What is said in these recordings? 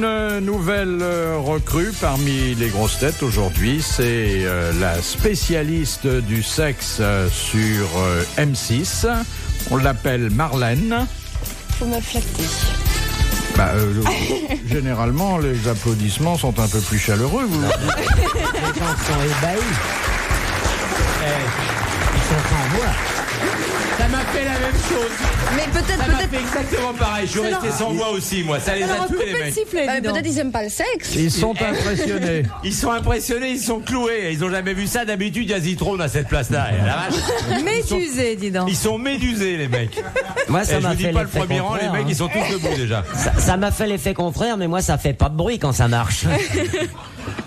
Une nouvelle recrue parmi les grosses têtes aujourd'hui, c'est la spécialiste du sexe sur M6. On l'appelle Marlène. Faut me flatter. Généralement, les applaudissements sont un peu plus chaleureux. Les gens sont ébahis. Ils sont sans voix. Ça m'a fait la même chose. Mais Ça m'a fait exactement pareil. Je suis resté sans voix aussi, moi. Ça les a tués, les mecs. peut-être ils aiment pas le sexe. Ils sont impressionnés. Ils sont impressionnés, ils sont cloués. Ils ont jamais vu ça. D'habitude, il y a Zitrone à cette place-là. Et la vache, Médusé, dis donc. ils sont médusés, les mecs. Moi, Et ça je m'a vous dis fait pas le l'effet premier rang, les contraire, mecs, ils sont tous debout déjà. Ça m'a fait l'effet contraire, mais moi, ça fait pas de bruit quand ça marche.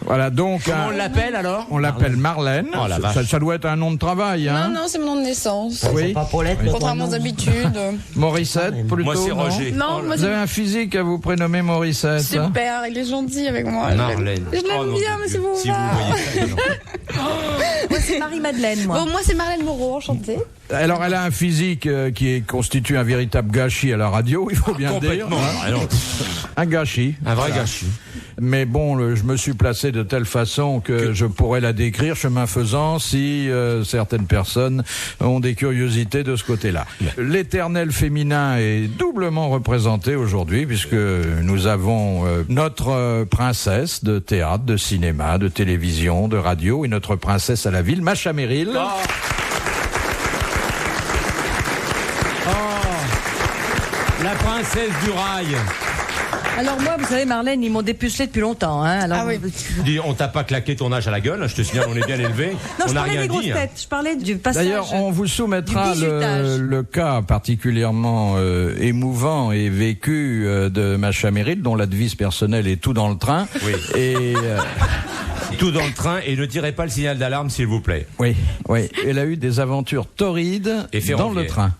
Voilà, donc Comment on l'appelle alors? on l'appelle Marlène. Oh, la vache. Ça doit être un nom de travail, hein. Non, c'est mon nom de naissance. Oui. C'est pas Paulette, le Contrairement aux prénom. habitudes. Morissette, plutôt. Moi, c'est non Roger. Non, moi Vous avez un physique à vous prénommer Morissette. Hein. super, il est gentil avec moi. Marlène. Je l'aime Oh, non, bien, mais c'est vous. Si vous voyez ça, non. Moi, c'est Marie-Madeleine, moi. Bon, moi c'est Marlène Moreau, enchantée. Alors, elle a un physique qui constitue un véritable gâchis à la radio, il faut bien le dire. Complètement. hein. Ah, non. Un gâchis. Un vrai Voilà. gâchis. Mais bon, je me suis placé de telle façon que je pourrais la décrire chemin faisant si certaines personnes ont des curiosités de ce côté-là. L'éternel féminin est doublement représenté aujourd'hui puisque nous avons notre princesse de théâtre, de cinéma, de télévision, de radio et notre princesse à la ville, Macha Merrill. La princesse du rail. Alors moi, vous savez, Marlène, ils m'ont dépucelé depuis longtemps. Hein. Alors, Ah oui. Dis, on t'a pas claqué ton âge à la gueule, je te signale, on est bien élevé. Non, on je n'a parlais rien des grosses dit. têtes. Je parlais du passage. D'ailleurs, on vous soumettra du bizutage. le cas particulièrement émouvant et vécu de Macha Merrill, dont la devise personnelle est tout dans le train. Oui. Et Tout dans le train et ne tirez pas le signal d'alarme, s'il vous plaît. oui, elle a eu des aventures torrides Et dans le ferroviaire. train.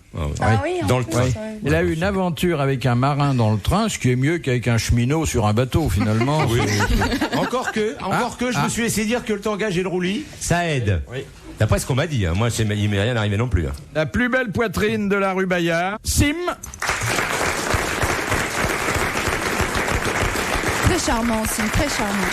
Ah oui, en Dans le plus, train. ouais. Elle a eu une aventure avec un marin dans le train, ce qui est mieux qu'avec un cheminot sur un bateau, finalement. Oui. Encore que, je me suis laissé dire que le tangage et le roulis, ça aide. Oui. D'après ce qu'on m'a dit, hein. Moi, il m'est rien arrivé non plus. Hein. La plus belle poitrine de la rue Bayard, Sim. Très charmant aussi, très charmant.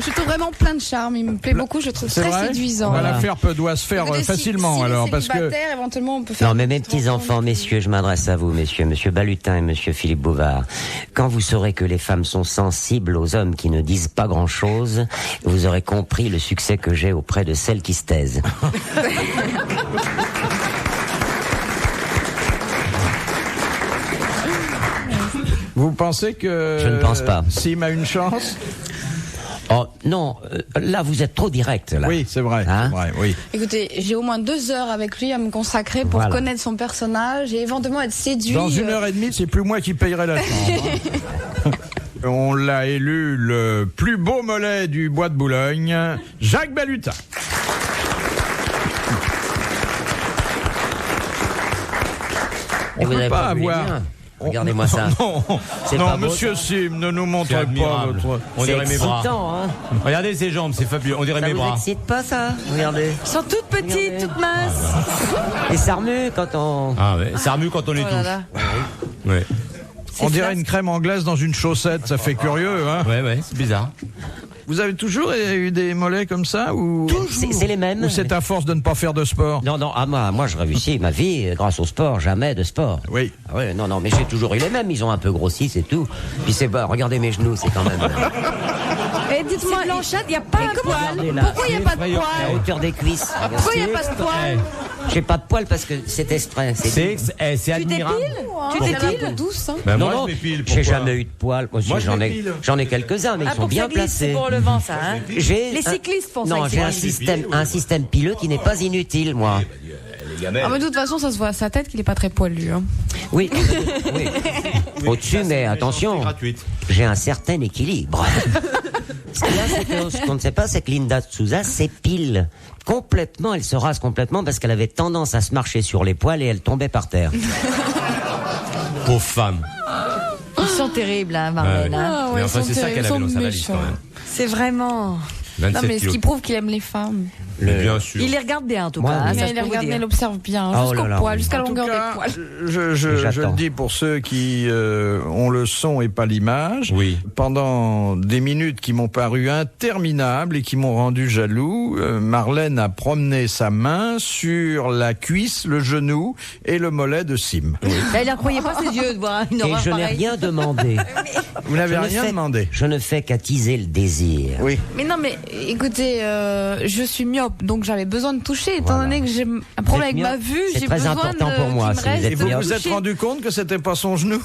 Je trouve vraiment plein de charme. Il me plaît beaucoup, je le trouve C'est très vrai. séduisant. Bah, l'affaire doit se faire Écoutez, facilement, si alors, les parce que... célibataires, éventuellement, on peut faire Non, mais une mes petite petits rencontre. enfants, messieurs, je m'adresse à vous, monsieur Balutin et monsieur Philippe Bouvard. Quand vous saurez que les femmes sont sensibles aux hommes qui ne disent pas grand-chose, vous aurez compris le succès que j'ai auprès de celles qui se taisent. Vous pensez que... Je ne pense pas. Sim a une chance? Oh, non, là, vous êtes trop direct, là. Oui, c'est vrai. Hein c'est vrai, oui. Écoutez, j'ai au moins 2 heures avec lui à me consacrer pour Voilà. connaître son personnage et éventuellement être séduit. Dans 1h30, c'est plus moi qui payerai la chambre. hein. On l'a élu le plus beau mollet du bois de Boulogne, Jacques Balutin. Et On vous peut avez pas vu les avoir... miens. Regardez-moi ça. Non, C'est non pas beau, monsieur ça Sim, ne nous C'est montrez pas admirable. votre... On C'est dirait mes bras. excitant, hein. Regardez ses jambes, c'est fabuleux. On dirait Ça mes vous bras. excite pas, ça? Regardez. Ils sont toutes petites, Regardez. toutes minces. Et ça remue quand on... Ah ouais, ça remue quand on les Oh là touche. là. Ouais, On dirait une crème anglaise dans une chaussette, ça fait curieux, hein. ouais, c'est bizarre. Vous avez toujours eu des mollets comme ça ou C'est les mêmes. ou c'est à force de ne pas faire de sport? Non, moi je réussis ma vie grâce au sport, jamais de sport. Oui. Ah ouais, non, mais j'ai toujours eu les mêmes, ils ont un peu grossi, c'est tout. Puis c'est pas, regardez mes genoux, c'est quand même... Et dites-moi, blanchâtre, il n'y a pas un poil. Regardez là, Pourquoi il n'y a pas de à poil? hauteur des cuisses. Pourquoi il n'y a pas de poil? J'ai pas de poil parce que c'est exprès. C'est admirable. Tu Elle est un t'épiles peu douce, hein. Ben Non, moi, non, je m'épile. j'ai Pourquoi jamais eu de poil. Moi, Moi, je j'en m'épile. ai quelques-uns, mais ils sont pour que bien ça glisse, c'est placés. pour le vent, ça. Hein. J'ai Les cyclistes font ça, Non, ils j'ai sont un système pileux qui n'est pas inutile, moi. Ah, mais de toute façon, ça se voit à sa tête qu'il est pas très poilu. Hein. Oui. oui. Au-dessus, mais attention, gratuite. j'ai un certain équilibre. Ce qu'il y a, c'est que, ce qu'on ne sait pas, c'est que Linda de Souza s'épile complètement, elle se rase complètement parce qu'elle avait tendance à se marcher sur les poils et elle tombait par terre. Pauvre femme. Ils sont terribles, hein, Marlène. hein. Ah, Mais ouais, enfin, ils c'est sont ça qu'elle avait dans sa valise méchants. quand même. C'est vraiment... 27 Non, mais ce kilos. qui prouve qu'il aime les femmes. Bien sûr. Il les regarde bien, en tout Moi, cas. oui. ça, Mais je il peux vous regarde, dire. il observe bien, Oh jusqu'au là là. poil, jusqu'à la En tout longueur cas, des poils. je J'attends. le dis pour ceux qui ont le son et pas l'image. Oui. Pendant des minutes qui m'ont paru interminables et qui m'ont rendu jaloux, Marlène a promené sa main sur la cuisse, le genou et le mollet de Sim. Là, il ne croyait pas ses yeux de voir une Et horreur je n'ai pareille. rien demandé. Vous n'avez Je ne rien fais- demandé. Je ne fais qu'attiser le désir. Oui. Mais non, mais écoutez, je suis myope, donc j'avais besoin de toucher. Étant Voilà. donné que j'ai un problème avec Vous êtes ma myope, vue, c'est j'ai très besoin important de, pour moi, qu'il me si vous reste êtes Et vous myope. vous êtes touché. rendu compte que c'était pas son genou?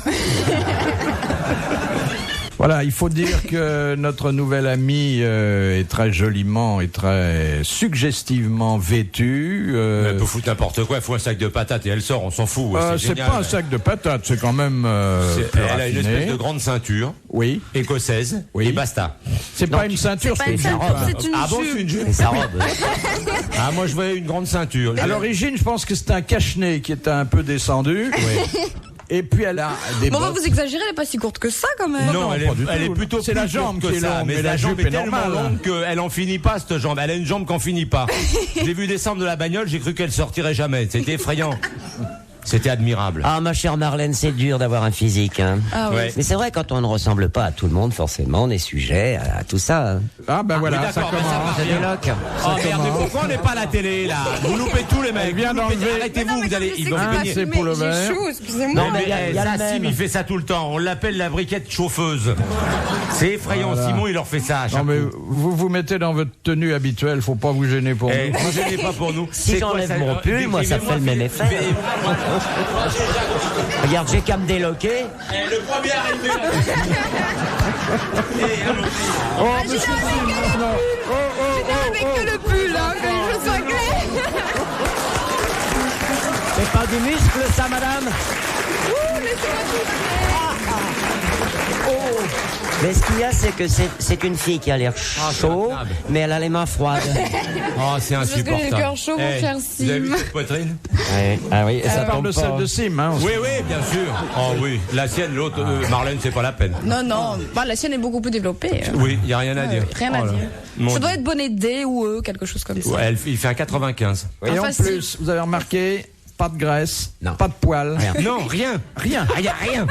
Voilà, il faut dire que notre nouvelle amie est très joliment et très suggestivement vêtue. Elle peut foutre n'importe quoi, elle fout un sac de patates et elle sort, on s'en fout. C'est génial. pas un sac de patates, c'est quand même C'est- plus Elle a une raffiné. espèce de grande ceinture Oui, écossaise Oui. et basta. c'est pas une ceinture, Pas c'est une une ceinture, jupe. c'est une Ah bon, jupe. c'est une jupe. Et sa robe. Ah, moi je voyais une grande ceinture. À l'origine, je pense que c'était un cache-nez qui était un peu descendu. Et puis elle a des Bon, bah, bottes. vous exagérez, elle est pas si courte que ça, quand même. Non, non, elle pas du est tout. plutôt C'est plus la jambe courte qui est que ça, longue, mais mais la la jambe jupe est est tellement normale. longue qu'elle en finit pas, cette jambe. Elle a une jambe qui en finit pas. J'ai vu descendre de la bagnole, j'ai cru qu'elle sortirait jamais. C'était effrayant. C'était admirable. Ah, ma chère Marlène, c'est dur d'avoir un physique. Hein. Ah oui. Ouais. Mais c'est vrai, quand on ne ressemble pas à tout le monde, forcément, on est sujet à tout ça. Hein. Ah ben voilà, oui, ça d'accord, mais ça commence. va. Ça déloque. Oh merde, mais pourquoi on n'est pas à la télé là? Vous loupez tous les mecs. Elle vient Vous loupez- d'enlever- Arrêtez-vous, vous allez. Ils vont Un, vous gagner. c'est pour le verre. excusez-moi. Non, mais Mais il y a ça, le même. Sim, il fait ça tout le temps. On l'appelle la briquette chauffeuse. C'est effrayant. Voilà. Simon, il leur fait ça à Non chaque mais coup. vous vous mettez dans votre tenue habituelle, faut pas vous gêner pour Eh, nous. ne gênez pas pour nous. Si C'est quoi, j'enlève ça, mon pull, moi, ça fait le même effet. Regarde, j'ai qu'à me déloquer. Le premier arrivé là. Oh monsieur Sim, maintenant. Avec que le pull, hein, que les cheveux soient clairs. C'est pas du muscle, ça, madame? Mais ce qu'il y a, c'est que c'est une fille qui a l'air chaud, intenable. mais elle a les mains froides. Oh, c'est Parce que j'ai insupportable. le cœur chaud, mon cher Vous avez vu Sim. cette poitrine? Ah oui, et On ça parle tombe de pas. celle de Sim, hein. Oui, oui, bien sûr. Oh oui, la sienne, l'autre, Marlène, c'est pas la peine. Non, non, bah, la sienne est beaucoup plus développée. Oui, il y a rien à dire. Rien à Oh là. dire. Mon Ça Dieu. doit être bonnet D ou E, quelque chose comme ça. Ouais, il fait un 95. Et en Enfin, si. plus, vous avez remarqué, pas de graisse, Non. pas de poils. Non, rien. Rien. Il y a rien.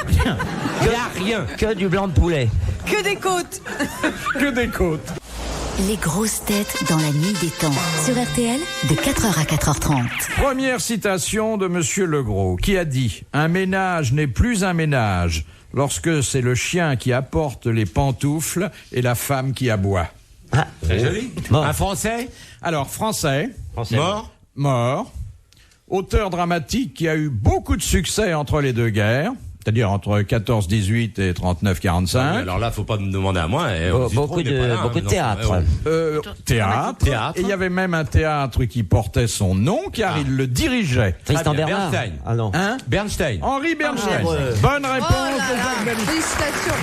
Il y a rien. Que du blanc de poulet. Que des côtes. Que des côtes. Les grosses têtes dans la nuit des temps. Sur RTL, de 4h à 4h30. Première citation de Monsieur Legros, qui a dit « Un ménage n'est plus un ménage lorsque c'est le chien qui apporte les pantoufles et la femme qui aboie. Ah, C'est joli. Bon. Un Français » Alors, français, mort. mort, auteur dramatique qui a eu beaucoup de succès entre les deux guerres, c'est-à-dire entre 14-18 et 39-45. Alors là, faut pas me demander à moi. beaucoup de théâtre. Théâtre. Théâtre. Et il y avait même un théâtre qui portait son nom, car il le dirigeait. Tristan bien, Bernard. Bernstein. Ah non. Hein Bernstein. Henri Bernstein. Ah, ouais. Bonne réponse Oh là de là, Jacques Balutin. félicitations.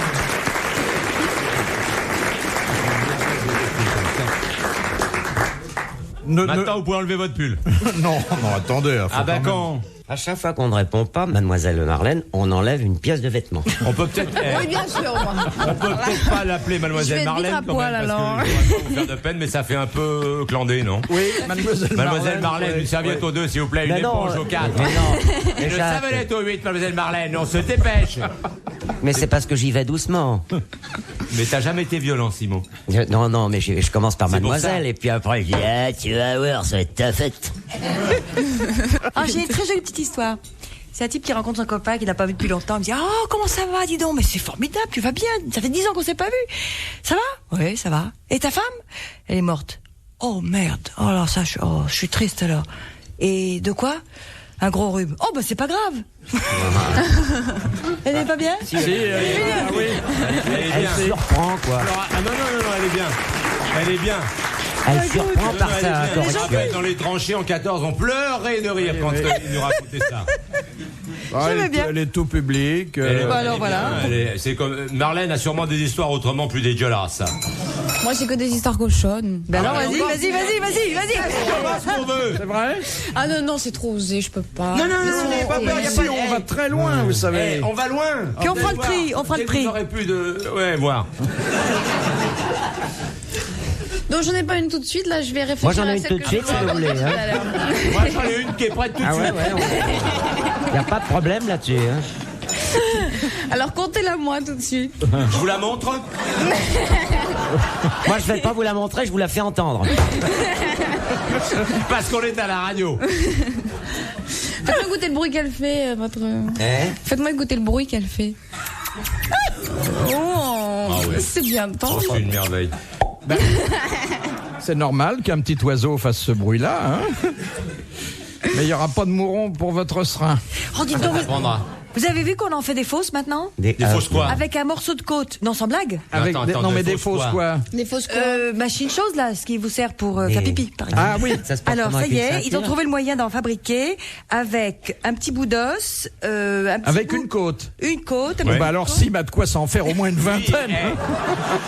Maintenant, vous pouvez enlever votre pull. non, attendez. faut Ah bah quand même- quand À chaque fois qu'on ne répond pas, mademoiselle Marlène, on enlève une pièce de vêtement. On peut peut-être. Oui, bien sûr, moi. On peut peut-être pas l'appeler Je vais Mademoiselle être Marlène vite à quand poil, même, parce alors. que je vais pas vous faire de peine, mais ça fait un peu clandé, non? Oui, mademoiselle Marlène, ouais, une serviette ouais. aux 2, s'il vous plaît, une Mais non, éponge aux 4. mais non. Une Déjà, savonnette aux 8, Mademoiselle Marlène, on se dépêche. mais c'est parce que j'y vais doucement. Mais t'as jamais été violent, Simon. Non, mais je commence par C'est pour mademoiselle, ça. et puis après je dis, ah, tu vas voir, ça va être ta fête. Ah, j'ai une très jolie petite histoire. C'est un type qui rencontre son copain qu'il n'a pas vu depuis longtemps. Il me dit, oh, comment ça va, dis donc, mais c'est formidable, tu vas bien. Ça fait 10 ans qu'on s'est pas vu. Ça va? Oui, ça va. Et ta femme? Elle est morte. Oh, merde. Oh, alors ça, je suis triste alors. Et de quoi? Un gros rhume. Oh, bah, c'est pas grave. Elle est pas bien? Si, oui. Elle est Elle bien. surprend, quoi. Alors, ah non, elle est bien. Elle est bien. Elle surprend par Elle est sa bien. correction. Après, dans les tranchées en 14, on pleurait de rire quand il nous racontait ça. Ah, J'aimais bien. Elle est tout public. Bah alors, voilà. C'est comme Marlène a sûrement des histoires autrement plus dégueulasses. Moi, j'ai que des histoires cochonnes. Ben alors, vas-y. Ce qu'on veut. C'est vrai? Ah non, c'est trop osé, je peux pas. Non, n'ayez pas peur, Si, on va très loin, vous savez. Eh, on va loin. Puis on fera le prix, on fera le prix. Vous aurez plus de... Ouais, voir. Donc j'en ai pas une tout de suite, là je vais réfléchir. Moi, j'en ai à une celle tout de que suite, je si vous voulez, hein. tout à l'heure. Moi, j'en ai une qui est prête tout de Ah suite. ouais. Il n'y a pas de problème là-dessus. Hein. Alors comptez-la moi tout de suite. Je vous la montre. Moi, je vais pas vous la montrer, je vous la fais entendre. Parce qu'on est à la radio. Faites-moi goûter le bruit qu'elle fait, votre... Faites-moi goûter le bruit qu'elle fait. Oh, ouais. c'est bien tendre. C'est une merveille. C'est normal qu'un petit oiseau fasse ce bruit-là, hein. Mais il n'y aura pas de mouron pour votre serin. Oh, dites donc, Ça prendra. vous avez vu qu'on en fait des fausses maintenant? Des fausses quoi? Avec un morceau de côte. Non, sans blague. Avec Attends, des, attends, non, des mais des fausses fausses quoi? Des fausses quoi? Machine chose là, ce qui vous sert pour faire pipi, par exemple. Ah oui. Ça se passe Alors comment, ça avec y une est, ils ont ceinture trouvé le moyen d'en fabriquer avec un petit bout d'os, un petit Avec bout- une côte. une côte. Bon, bah alors Sim a de quoi s'en faire au moins une vingtaine.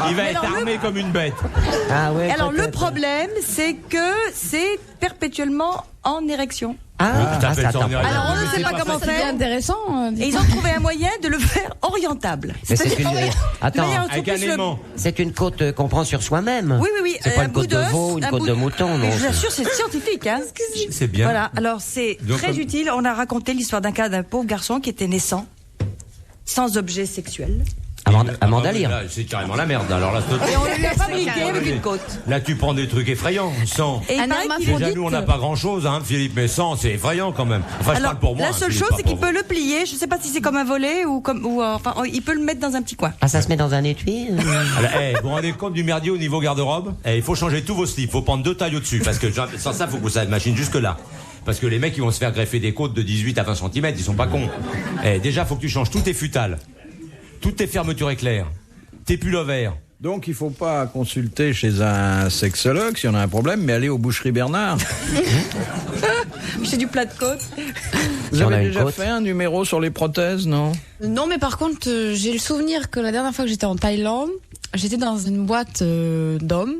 Il va être alors, armé comme une bête. Ah ouais. Alors le peut-être. problème, c'est que c'est perpétuellement en érection. Ah, t'appelles ça ça en attend. érection. Alors on ne mais sait c'est pas pas comment C'est bien faire. intéressant. Et ils ont trouvé un moyen de le faire orientable. Mais c'est C'est-à-dire une. de Attends, manière à ce qu'on Avec un puisse le- aimant. c'est une côte qu'on prend sur soi-même. Oui, oui, oui. C'est pas un une bout côte de d'os, veau, une un côte bout de mouton, non. Je vous assure, c'est scientifique, hein. C'est bien. Voilà. Alors c'est Donc, très utile. On a raconté l'histoire d'un cas d'un pauvre garçon qui était naissant, sans objet sexuel. Amanda Lear. Là, c'est carrément la merde. Alors là, Et on lui a fabriqué avec une côte. là, tu prends des trucs effrayants. Sans. Et il Un paraît homme qu'ils vont Déjà, dire nous, on n'a pas grand-chose, hein, Philippe, mais sans, c'est effrayant quand même. Enfin, je Alors, parle pour moi. la hein, seule Philippe, chose, pas c'est qu'il pour peut le plier. Je sais pas si c'est comme un volet ou enfin, il peut le mettre dans un petit coin. Ah, ça se met dans un étui Alors, vous vous rendez compte du merdier au niveau garde-robe? Il faut changer tous vos slips. Faut prendre 2 tailles au-dessus. Parce que sans ça, faut que ça machine jusque-là. Parce que les mecs, ils vont se faire greffer des côtes de 18 à 20 cm. Ils sont pas cons. Déjà, faut que tu changes tous tes futales. Toutes tes fermetures éclairs. Tes pullovers. Donc il faut pas consulter chez un sexologue si on a un problème, mais aller aux Boucheries Bernard. C'est du plat de côte. Vous Si on a avez une déjà côte. fait un numéro sur les prothèses, non? Non, mais par contre, j'ai le souvenir que la dernière fois que j'étais en Thaïlande, j'étais dans une boîte d'hommes.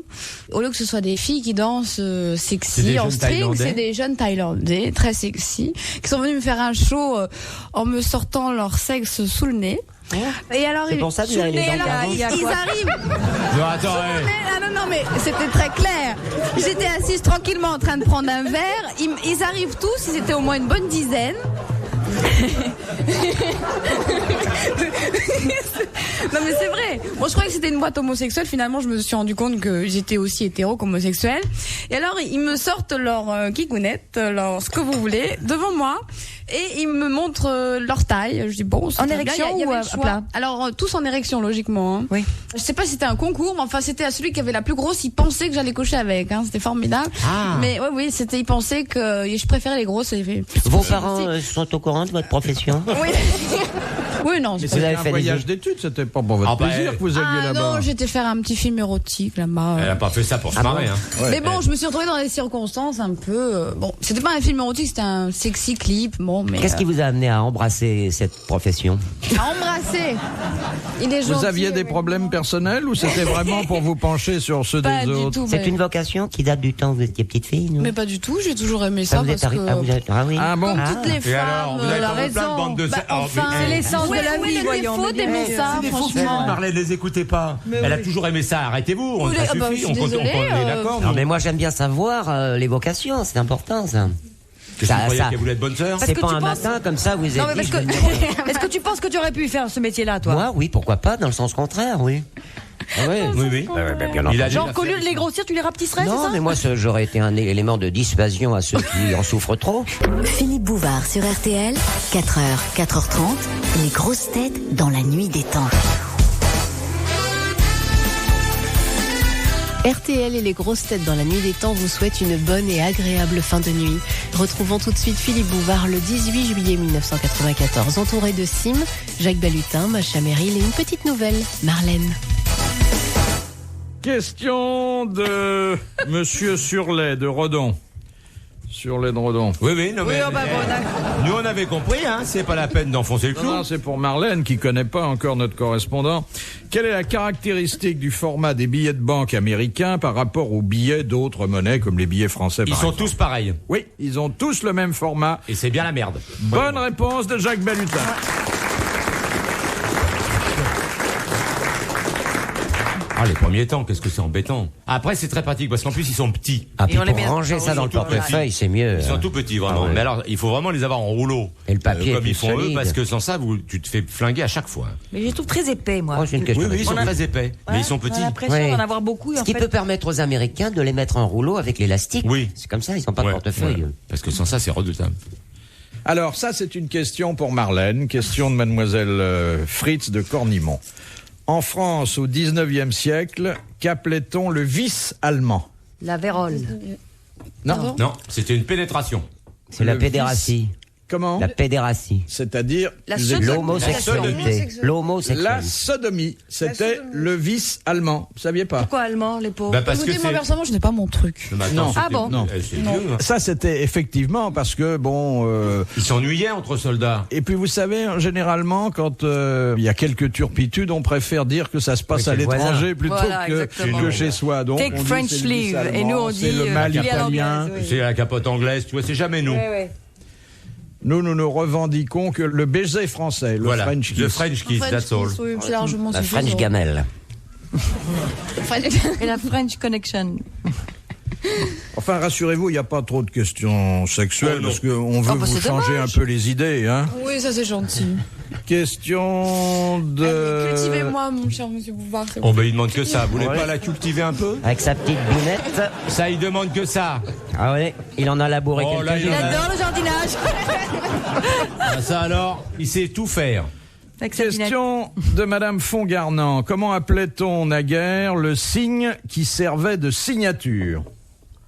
Au lieu que ce soit des filles qui dansent C'est sexy des en jeunes string, Thaïlandais. c'est des jeunes Thaïlandais très sexy qui sont venus me faire un show en me sortant leur sexe sous le nez. Et alors, C'est pour ça que vous avez les dents alors, carrées. ils arrivent. Non, attends, Non, mais c'était très clair. J'étais assise tranquillement en train de prendre un verre. Ils arrivent tous, ils étaient au moins une bonne dizaine. Non mais c'est vrai. Bon, je croyais que c'était une boîte homosexuelle. Finalement, je me suis rendu compte que j'étais aussi hétéro qu'homosexuel. Et alors, ils me sortent leur kikounettes, leur ce que vous voulez, devant moi. Et ils me montrent leur taille. Je dis bon, c'est En très érection bien. Il y ou avait à le choix. plat? Alors, tous en érection, logiquement. Hein. Oui. Je sais pas si c'était un concours, mais enfin, c'était à celui qui avait la plus grosse. Il pensait que j'allais cocher avec. Hein. C'était formidable. Mais oui, c'était. Il pensait que je préférais les grosses. Et... Vos parents sont au courant de votre profession? Oui. Oui, non. Mais c'est Vous c'était avez un fait des voyage études. d'études, c'était pas pour votre Ah bah, plaisir que vous alliez Ah là-bas. non, j'étais faire un petit film érotique là-bas. Elle a pas fait ça pour se marrer, hein. Ouais. Mais bon, je me suis retrouvée dans des circonstances un peu. Bon, c'était pas un film érotique, c'était un sexy clip. Bon, mais Qu'est-ce qui vous a amené à embrasser cette profession? à embrasser. Il est gentil. Vous aviez des oui. problèmes personnels ou c'était vraiment pour vous pencher sur ceux Pas des du autres? tout. C'est mais... une vocation qui date du temps où vous étiez petite fille, non? mais pas du tout. J'ai toujours aimé ça vous parce êtes que. ah oui. Ah bon? Comme toutes les Et alors, femmes, vous avez la tombé plein de bandes de Bah, ça. Alors, enfin, mais- C'est l'essence de la oui, vie, le voyons. défaut d'aimer ça, C'est des faux films, franchement. Marlène, les écoutez pas. Elle a toujours aimé ça. Arrêtez-vous, Oui, ça ah bah, suffit. je suis désolée, on est d'accord. Non, nous. mais moi j'aime bien savoir les vocations, c'est important ça. Qu'est-ce que vous ça- croyez ça- qu'elle voulait être bonne sœur? Parce C'est que pas tu un penses- matin comme ça vous êtes Non, mais dit, parce je que vais- est-ce que tu penses que tu aurais pu faire ce métier-là, toi? Moi, oui, pourquoi pas, dans le sens contraire, oui. Ah oui. Oui, oui. Bien Il a entendu. Genre déjà qu'au lieu fait- de les grossir, tu les rapetisserais, c'est Non, ça? mais moi, j'aurais été un élément de dissuasion à ceux qui en souffrent trop. Philippe Bouvard sur RTL, 4h, 4h30, les grosses têtes dans la nuit des temps. RTL et les grosses têtes dans la nuit des temps vous souhaitent une bonne et agréable fin de nuit. Retrouvons tout de suite Philippe Bouvard le 18 juillet 1994, entouré de Sim, Jacques Balutin, Macha Merrill et une petite nouvelle, Marlène. Question de Monsieur Surlet de Redon. Surlet de Redon. Oui, oui, non, mais. oh, bah, bon, d'accord. Nous, on avait compris, hein. C'est pas la peine d'enfoncer le Non, clou. non, c'est pour Marlène qui connaît pas encore notre correspondant. Quelle est la caractéristique du format des billets de banque américains par rapport aux billets d'autres monnaies comme les billets français Ils par sont exemple? tous pareils. Oui, ils ont tous le même format. Et c'est bien la merde. Bonne réponse de Jacques Balutin. Ah, les premiers temps, qu'est-ce que c'est embêtant. Après, c'est très pratique parce qu'en plus, ils sont petits. Ah, puis on les pour met- ranger ça dans le portefeuille, c'est mieux. Ils sont tout petits, vraiment. Ah ouais. Mais alors, il faut vraiment les avoir en rouleau. Et le papier est comme plus ils font eux, solide. parce que sans ça, tu te fais flinguer à chaque fois. Mais je les trouve très épais, moi. Oh, c'est une question Oui, de ils sont goût. très épais. Mais ils sont On petits. a l'impression Ouais. d'en avoir beaucoup. Et Ce en qui fait, peut permettre aux Américains de les mettre en rouleau avec l'élastique. Oui. C'est comme ça, ils n'ont pas de Ouais, portefeuille. ouais. Parce que sans ça, c'est redoutable. Alors, ça, c'est une question pour Marlène, question de mademoiselle Fritz de Cornimont. En France, au 19e siècle, qu'appelait-on le vice allemand? la vérole. Non. Non, c'était une pénétration. C'est la Le pédératie. Comment? La pédératie. C'est-à-dire La je vous sodomie. L'homosexualité. La L'homosexualité. sodomie, c'était le vice allemand. Vous saviez pas? Pourquoi allemand, les pauvres Bah, parce que Écoutez, moi c'est. personnellement, je n'ai pas mon truc. Mais attends, Non. c'était- Ah bon Non. C'est vieux, hein. Ça, c'était effectivement parce que, bon... Ils s'ennuyaient entre soldats. Et puis vous savez, généralement, quand il y a quelques turpitudes, on préfère dire que ça se passe Oui, à c'est le l'étranger plutôt Voilà, que, exactement. que chez soi. Donc, Take on dit French c'est le vice leave. Et allemand, nous, on c'est dit, le mal filiale italien. anglaise, oui. C'est la capote anglaise, tu vois, c'est jamais nous. Nous revendiquons que le baiser français, le Voilà, French kiss. le French kiss, that's all. Oui, c'est largement La suffisant. French gamelle. Et la French Connection. Enfin, rassurez-vous, il n'y a pas trop de questions sexuelles Oh, non. parce qu'on veut bah, vous c'est changer dommage. un peu les idées. Hein. Oui, ça c'est gentil. Question de... Cultivez-moi, mon cher monsieur Bouvard. c'est Oh, ben il demande que ça. Vous voulez Ouais. pas la cultiver un peu? Avec sa petite bounette. Ça, il demande que ça. Ah ouais, il en a labouré Oh, là, quelques-unes. il en a- Il adore le jardinage. Ah, ça alors, il sait tout faire. Avec sa binette. Question de Madame Fongarnant. Comment appelait-on naguère le signe qui servait de signature?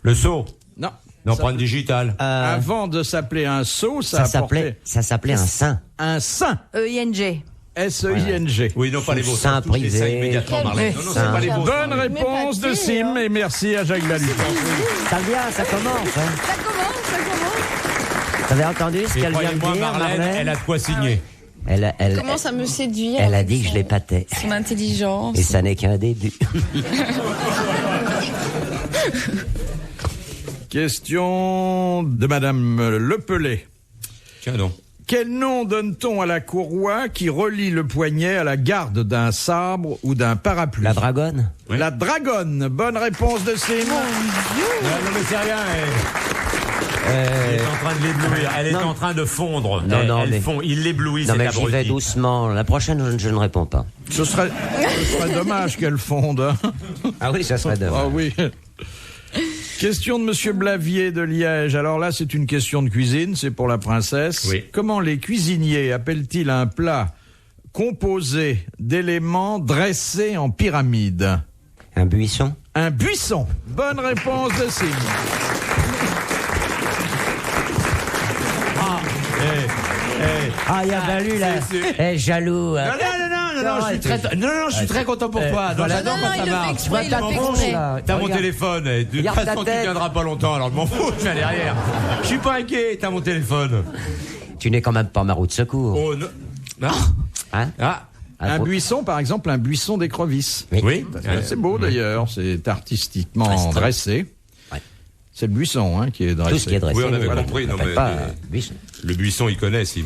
Le seau. Non. L'empreinte digitale. Avant de s'appeler un sceau, ça, Ça apportait s'appelait un sein. un sein. EING. S-E-I-N-G. Oui, non, pas les vôtres. Sein Touche les seins privé. immédiatement, Marlène. Non, non, c'est Sein. pas les vôtres. Bonne réponse de Sim et merci à Jacques Balutin. Ça vient, ça commence. Hein. Ça commence. Vous avez entendu ce Et qu'elle vient de croyez-moi, dire, Marlène, elle a de quoi signer. Elle Commence à me séduire. elle a avec dit que je l'épatais. son intelligence. Et ça n'est qu'un début. Question de Madame Lepelé. Tiens donc. Quel nom donne-t-on à la courroie qui relie le poignet à la garde d'un sabre ou d'un parapluie? La dragonne. La dragonne. Bonne réponse de Sim. Non, mais c'est rien. Elle est en train de l'éblouir. Elle est Non. en train de fondre. Non, Elle mais- fond. Il l'éblouit, Non c'est mais j'y vais abruti. doucement. La prochaine, je ne réponds pas. Ce serait dommage qu'elle fonde. Hein. Ah oui, ça serait Ah dommage. oui. Question de Monsieur Blavier de Liège. Alors là, c'est une question de cuisine, c'est pour la princesse. Oui. Comment les cuisiniers appellent-ils un plat composé d'éléments dressés en pyramide? Un buisson. Un buisson. Bonne réponse de Sim. Ah, il y a valu là. Eh, jaloux. hein. Non, je suis très content pour toi. Non, j'adore Non, quand il ça le fait marche. exprès, il T'as le fait mon exprès. là. T'as mon Regarde. téléphone. De toute Regarde ta façon, tu tête. viendras pas longtemps. Alors je m'en fous. Je viens derrière. Je suis pas inquiet. T'as mon téléphone. Tu n'es quand même pas ma roue de secours. Oh non. Non. Hein Ah. Un faut- buisson, par exemple, un buisson d'écrevisses. Oui. C'est beau d'ailleurs, c'est artistiquement Très dressé. Ouais. C'est le buisson qui est dressé. Tout ce qui est dressé. Oui, on avait voilà. compris, non, On appelle mais- pas mais- buisson. Le buisson, il connaît, Sim.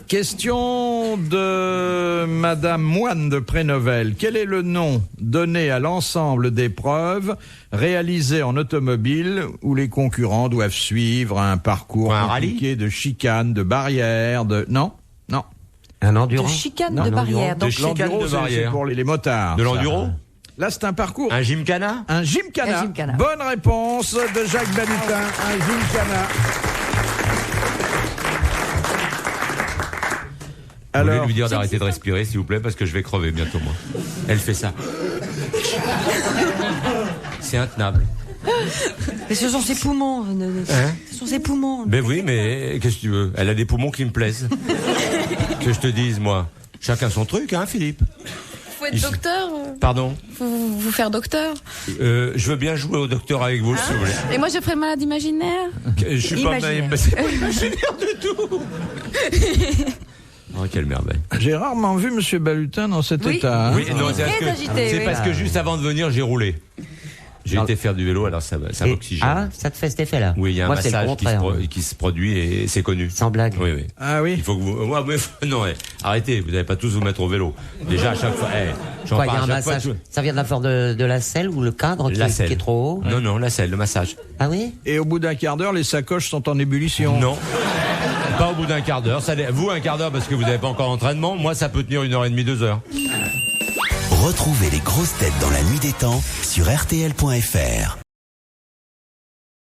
Question de Madame Moine de Prénovel. Quel est le nom donné à l'ensemble d'épreuves réalisées en automobile où les concurrents doivent suivre un parcours Un compliqué de chicanes, de barrières, de... Non, non. Un De endurant. chicane Non, de non, barrière. De Donc, chicane L'enduro, de c'est barrière. pour les motards. De ça. l'enduro. Là, c'est un parcours. Un gymkhana. Un gymkhana. Un gymkhana. Bonne réponse de Jacques Balutin. Un gymkhana. Vous voulez Alors, lui dire d'arrêter de respirer, s'il vous plaît, parce que je vais crever bientôt, moi. Elle fait ça. C'est intenable. Mais ce sont ses poumons. Ce sont ses poumons. Ben oui, mais qu'est-ce que tu veux? Elle a des poumons qui me plaisent. Que je te dise, moi. Chacun son truc, hein, Philippe? Faut être docteur. Pardon? Faut vous faire docteur. Je veux bien jouer au docteur avec vous, si vous voulez. Et moi, je ferai malade imaginaire. Je suis pas Imaginaire. c'est pas imaginaire du tout. Oh, quelle merveille. j'ai rarement vu Monsieur Balutin dans cet Oui. état. hein. Oui, non, Il est très agité, c'est oui. parce que juste avant de venir, j'ai roulé. J'ai été faire du vélo, alors ça m'oxygène. Ah, ça te fait cet effet-là? Oui, il y a un Moi, c'est le massage contraire. qui se produit et c'est connu. Sans blague. Oui, oui. Ah oui. Il faut que vous. Non, arrêtez, vous n'allez pas tous vous mettre au vélo. Déjà, à chaque fois. J'en Quoi, il y parle a un à chaque fois, massage. Ça vient de la force de la selle ou le cadre qui est trop haut? Non, la selle, le massage. Ah oui? Et au bout d'un quart d'heure, les sacoches sont en ébullition. Non. Pas au bout d'un quart d'heure. Vous, un quart d'heure parce que vous n'avez pas encore d'entraînement. Moi, ça peut tenir 1h30, 2 heures. Retrouvez les grosses têtes dans la nuit des temps sur RTL.fr.